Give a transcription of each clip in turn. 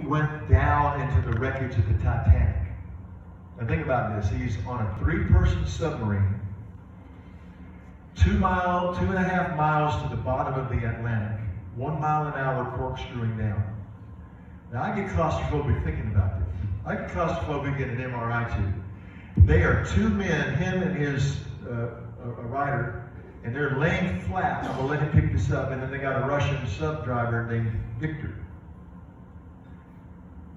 went down into the wreckage of the Titanic. Now think about this. He's on a 3-person submarine, 2.5 miles to the bottom of the Atlantic, 1 mile an hour corkscrewing down. Now I get claustrophobic thinking about this. I get claustrophobic in an MRI too. They are 2 men, him and his a rider, and they're laying flat. I'm gonna let him pick this up, and then they got a Russian sub driver named Victor.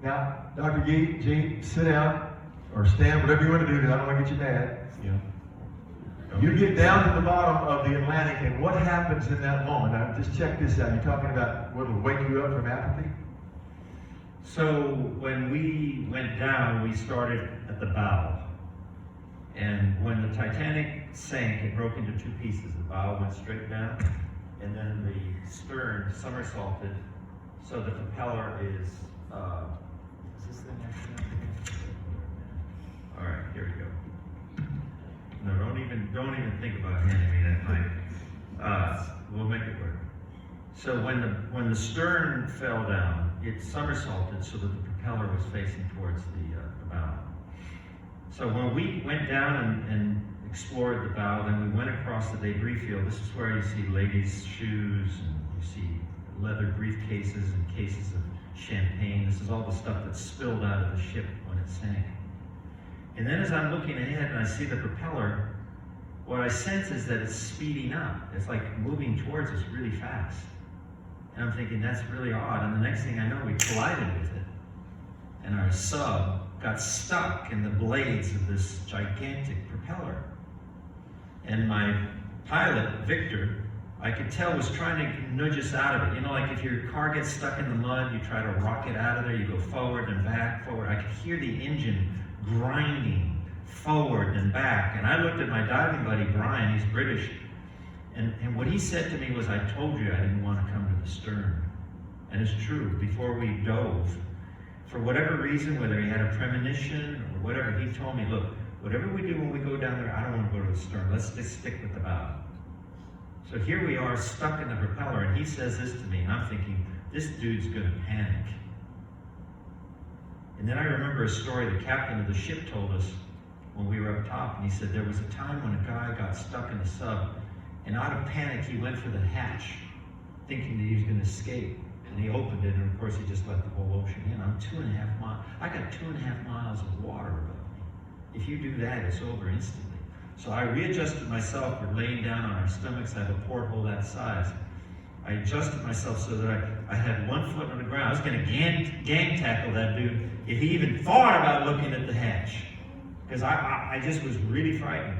Now, Dr. G, sit down or stand, whatever you want to do, because I don't want to get you mad. Yeah. You get down to the bottom of the Atlantic, and what happens in that moment? Now, just check this out. You're talking about what will wake you up from apathy? So when we went down, we started at the bow. And when the Titanic sank, it broke into 2 pieces. The bow went straight down, and then the stern somersaulted. So the propeller is this thing actually? All right, here we go. No, don't even think about handing me that mic. We'll make it work. So when the stern fell down, it somersaulted so that the propeller was facing towards the bow. So when we went down and explored the bow, then we went across the debris field. This is where you see ladies' shoes, and you see leather briefcases and cases of champagne. This is all the stuff that spilled out of the ship when it sank. And then as I'm looking ahead and I see the propeller, what I sense is that it's speeding up. It's like moving towards us really fast. And I'm thinking, that's really odd. And the next thing I know, we collided with it. And our sub got stuck in the blades of this gigantic propeller. And my pilot, Victor, I could tell was trying to nudge us out of it. You know, like if your car gets stuck in the mud, you try to rock it out of there, you go forward and back, forward. I could hear the engine grinding forward and back. And I looked at my diving buddy, Brian, he's British, and what he said to me was, I told you I didn't want to come to the stern. And it's true, before we dove, for whatever reason, whether he had a premonition or whatever, he told me, look, whatever we do when we go down there, I don't want to go to the stern. Let's just stick with the bow. So here we are stuck in the propeller, and he says this to me, and I'm thinking, this dude's going to panic. And then I remember a story the captain of the ship told us when we were up top, and he said there was a time when a guy got stuck in the sub, and out of panic, he went for the hatch, thinking that he was going to escape. And he opened it, and of course, he just let the whole ocean in. I'm 2.5 miles. I got 2.5 miles of water above me. If you do that, it's over instantly. So I readjusted myself. We're laying down on our stomachs. I have a porthole that size. I adjusted myself so that I had 1 foot on the ground. I was going to gang tackle that dude if he even thought about looking at the hatch, because I just was really frightened.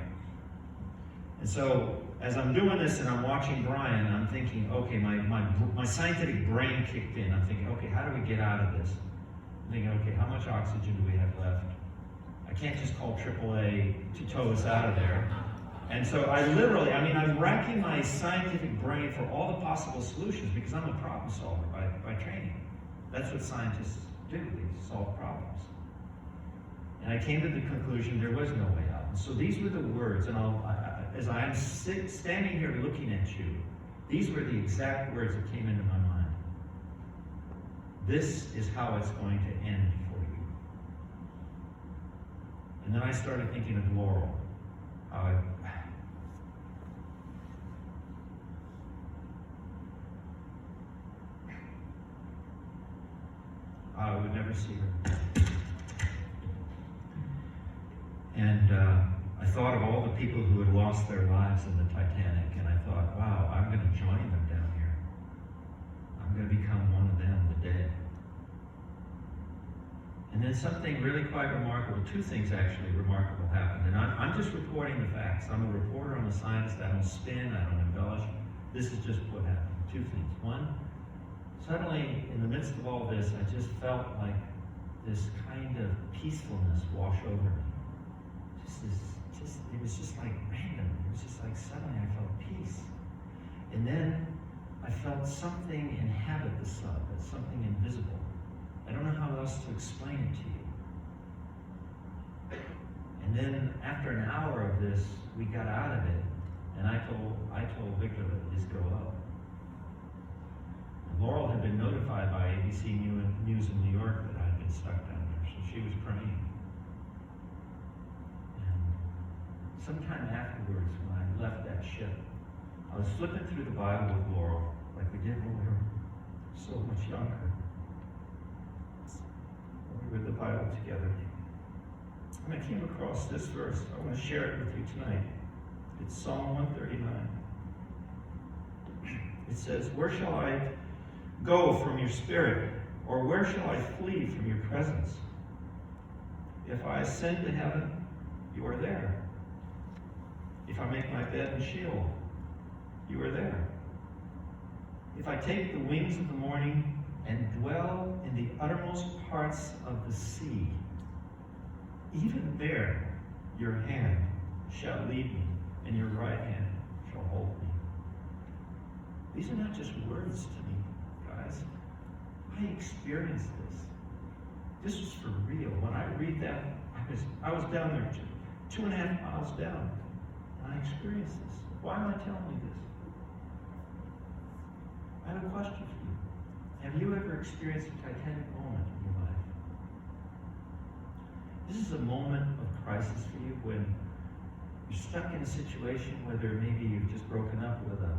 And so as I'm doing this and I'm watching Brian, I'm thinking, okay, my scientific brain kicked in. I'm thinking, okay, how do we get out of this? I'm thinking, okay, how much oxygen do we have left? I can't just call AAA to tow us out of there. And so I'm racking my scientific brain for all the possible solutions, because I'm a problem solver by training. That's what scientists do, they solve problems. And I came to the conclusion there was no way out. And so these were the words, and as I am standing here looking at you, these were the exact words that came into my mind. This is how it's going to end for you. And then I started thinking of Laurel. How I would never see her. And I thought of all the people who had lost their lives in the Titanic, and I thought, wow, I'm going to join them down here. I'm going to become one of them, the dead. And then something really quite remarkable, 2 things actually remarkable happened. And I'm just reporting the facts. I'm a reporter, I'm a scientist, I don't spin, I don't embellish. This is just what happened. 2 things. One, suddenly in the midst of all this, I just felt like this kind of peacefulness wash over me. It was just like random. It was just like suddenly I felt peace. And then I felt something inhabit the sub, something invisible. I don't know how else to explain it to you. And then after an hour of this, we got out of it, and I told Victor to just go up. And Laurel had been notified by ABC News in New York sometime afterwards, when I left that ship, I was flipping through the Bible with Laurel, like we did when we were so much younger. We read the Bible together. And I came across this verse. I want to share it with you tonight. It's Psalm 139. It says, "Where shall I go from your spirit? Or where shall I flee from your presence? If I ascend to heaven, you are there. If I make my bed in Sheol, you are there. If I take the wings of the morning and dwell in the uttermost parts of the sea, even there your hand shall lead me, and your right hand shall hold me." These are not just words to me, guys. I experienced this. This was for real. When I read that, I was down there 2.5 miles down, and I experienced this. Why am I telling you this? I have a question for you. Have you ever experienced a Titanic moment in your life? This is a moment of crisis for you when you're stuck in a situation, whether maybe you've just broken up with a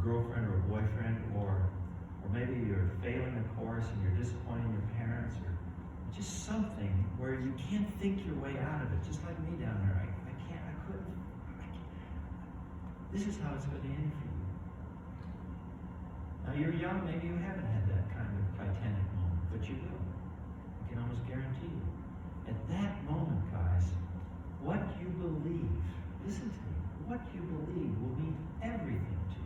girlfriend or a boyfriend, or maybe you're failing a course and you're disappointing your parents, or just something where you can't think your way out of it, just like me down there. I couldn't. This is how it's going to end for you. Now you're young, maybe you haven't had that kind of Titanic moment, but you will. I can almost guarantee you. At that moment, guys, what you believe, listen to me, what you believe will mean everything to you.